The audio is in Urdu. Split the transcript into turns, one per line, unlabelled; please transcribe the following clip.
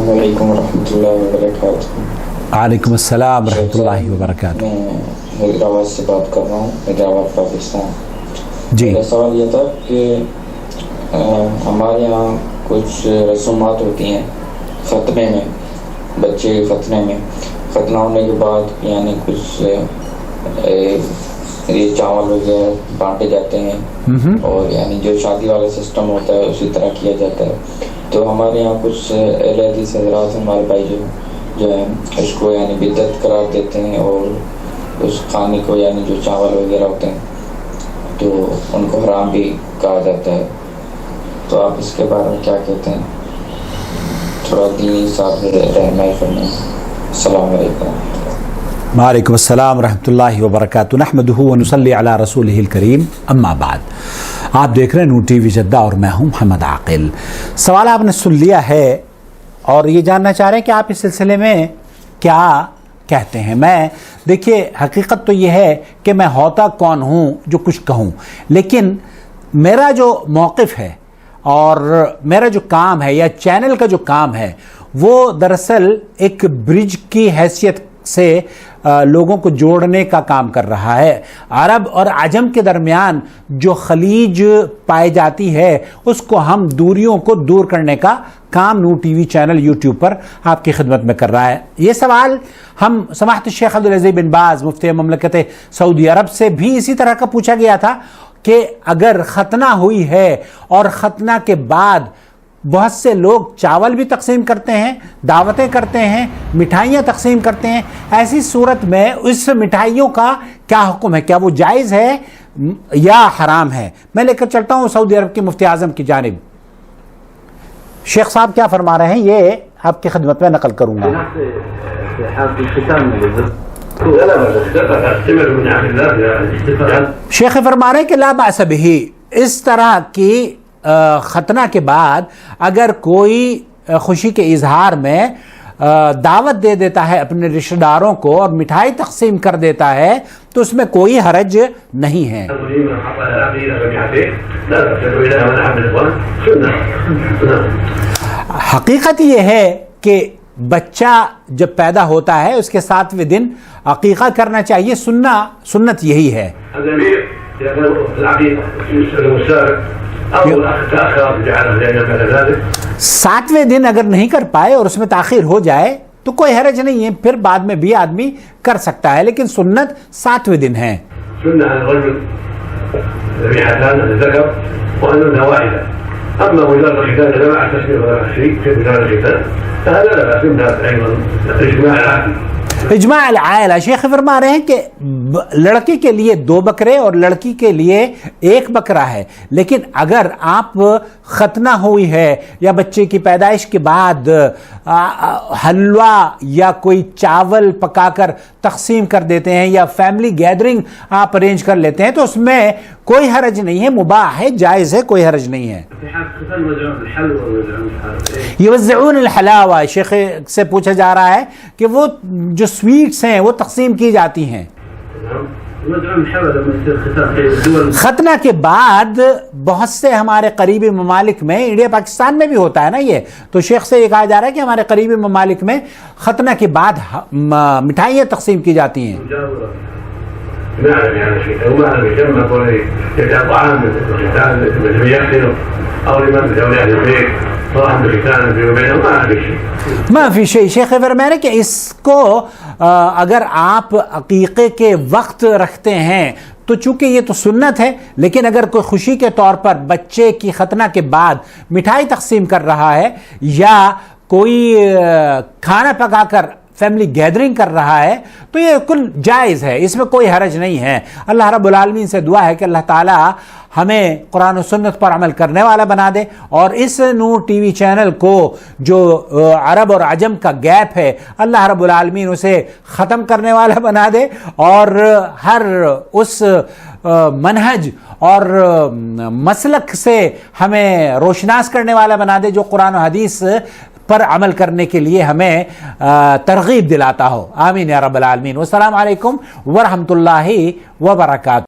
السلام علیکم ورحمۃ اللہ وبرکاتہ۔
وعلیکم السلام ورحمۃ اللہ وبرکاتہ۔
میں حیدرآباد سے بات کر رہا ہوں، حیدرآباد پاکستان۔
جی،
میرا سوال یہ تھا کہ ہمارے یہاں کچھ رسومات ہوتی ہیں ختنے میں، بچے کے ختنے میں، ختنہ ہونے کے بعد یعنی کچھ یہ چاول وغیرہ بانٹے جاتے ہیں اور یعنی جو شادی والا سسٹم ہوتا ہے اسی طرح کیا جاتا ہے۔ تو ہمارے یہاں کچھ اہل حدیث حضرات ہمارے بھائی جو ہیں اس کو یعنی بدعت قرار دیتے ہیں اور اس کھانے کو یعنی جو چاول وغیرہ ہوتے ہیں تو ان کو حرام بھی کہا جاتا ہے۔ تو آپ اس کے بارے میں کیا کہتے ہیں؟ تھوڑا دینی صاحب رہنمائی فرمائیں۔ السلام علیکم۔
وعلیکم السلام ورحمۃ اللہ وبرکاتہ۔ نحمدہ ونصلی علی رسولہ الکریم، اما بعد۔ آپ دیکھ رہے ہیں نور ٹی وی جدہ اور میں ہوں محمد عاقل۔ سوال آپ نے سن لیا ہے اور یہ جاننا چاہ رہے ہیں کہ آپ اس سلسلے میں کیا کہتے ہیں۔ میں دیکھیے، حقیقت تو یہ ہے کہ میں ہوتا کون ہوں جو کچھ کہوں، لیکن میرا جو موقف ہے اور میرا جو کام ہے یا چینل کا جو کام ہے وہ دراصل ایک برج کی حیثیت سے لوگوں کو جوڑنے کا کام کر رہا ہے۔ عرب اور عجم کے درمیان جو خلیج پائی جاتی ہے اس کو ہم دوریوں کو دور کرنے کا کام نور ٹی وی چینل یوٹیوب پر آپ کی خدمت میں کر رہا ہے۔ یہ سوال ہم سماحت الشیخ عبدالعزیز بن باز مفتی مملکت سعودی عرب سے بھی اسی طرح کا پوچھا گیا تھا کہ اگر ختنہ ہوئی ہے اور ختنہ کے بعد بہت سے لوگ چاول بھی تقسیم کرتے ہیں، دعوتیں کرتے ہیں، مٹھائیاں تقسیم کرتے ہیں، ایسی صورت میں اس مٹھائیوں کا کیا حکم ہے؟ کیا وہ جائز ہے یا حرام ہے؟ میں لے کر چلتا ہوں سعودی عرب کے مفتی اعظم کی جانب۔ شیخ صاحب کیا فرما رہے ہیں یہ آپ کی خدمت میں نقل کروں گا۔ شیخ فرما رہے ہیں کہ لا بأس بہ، اس طرح کی ختنہ کے بعد اگر کوئی خوشی کے اظہار میں دعوت دے دیتا ہے اپنے رشتہ داروں کو اور مٹھائی تقسیم کر دیتا ہے تو اس میں کوئی حرج نہیں ہے۔ حقیقت یہ ہے کہ بچہ جب پیدا ہوتا ہے اس کے 7ویں دن عقیقہ کرنا چاہیے، سنت یہی ہے۔ 7ویں دن اگر نہیں کر پائے اور اس میں تاخیر ہو جائے تو کوئی حرج نہیں ہے، پھر بعد میں بھی آدمی کر سکتا ہے، لیکن سنت 7ویں دن ہے۔
أما وزارة الختان جماعة التسمية وزارة الشريك في وزارة الختان فهذا لا بأس منها أيضا إجماع العائلة۔
اجماع العائلہ شیخ فرما رہے ہیں کہ لڑکے کے لیے 2 بکرے اور لڑکی کے لیے 1 بکرا ہے، لیکن اگر آپ ختنہ ہوئی ہے یا بچے کی پیدائش کے بعد حلوہ یا کوئی چاول پکا کر تقسیم کر دیتے ہیں یا فیملی گیدرنگ آپ ارینج کر لیتے ہیں تو اس میں کوئی حرج نہیں ہے، مباح ہے، جائز ہے، کوئی حرج نہیں ہے۔ یوزعون الحلاوہ، شیخ سے پوچھا جا رہا ہے کہ وہ جو سویٹس ہیں وہ تقسیم کی جاتی ہیں۔ ختنہ کے بعد بہت سے ہمارے قریبی ممالک میں، انڈیا پاکستان میں بھی ہوتا ہے نا یہ، تو شیخ سے یہ کہا جا رہا ہے کہ ہمارے قریبی ممالک میں ختنہ کے بعد مٹھائیاں تقسیم کی جاتی ہیں۔ معافی شیخ فرمانے کہ اس کو اگر آپ عقیقے کے وقت رکھتے ہیں تو چونکہ یہ تو سنت ہے، لیکن اگر کوئی خوشی کے طور پر بچے کی ختنہ کے بعد مٹھائی تقسیم کر رہا ہے یا کوئی کھانا پکا کر فیملی گیدرنگ کر رہا ہے تو یہ کل جائز ہے، اس میں کوئی حرج نہیں ہے۔ اللہ رب العالمین سے دعا ہے کہ اللہ تعالی ہمیں قرآن و سنت پر عمل کرنے والا بنا دے اور اس نور ٹی وی چینل کو جو عرب اور عجم کا گیپ ہے اللہ رب العالمین اسے ختم کرنے والا بنا دے اور ہر اس منہج اور مسلک سے ہمیں روشناس کرنے والا بنا دے جو قرآن و حدیث پر عمل کرنے کے لیے ہمیں ترغیب دلاتا ہو۔ آمین یا رب العالمین۔ والسلام علیکم ورحمۃ اللہ وبرکاتہ۔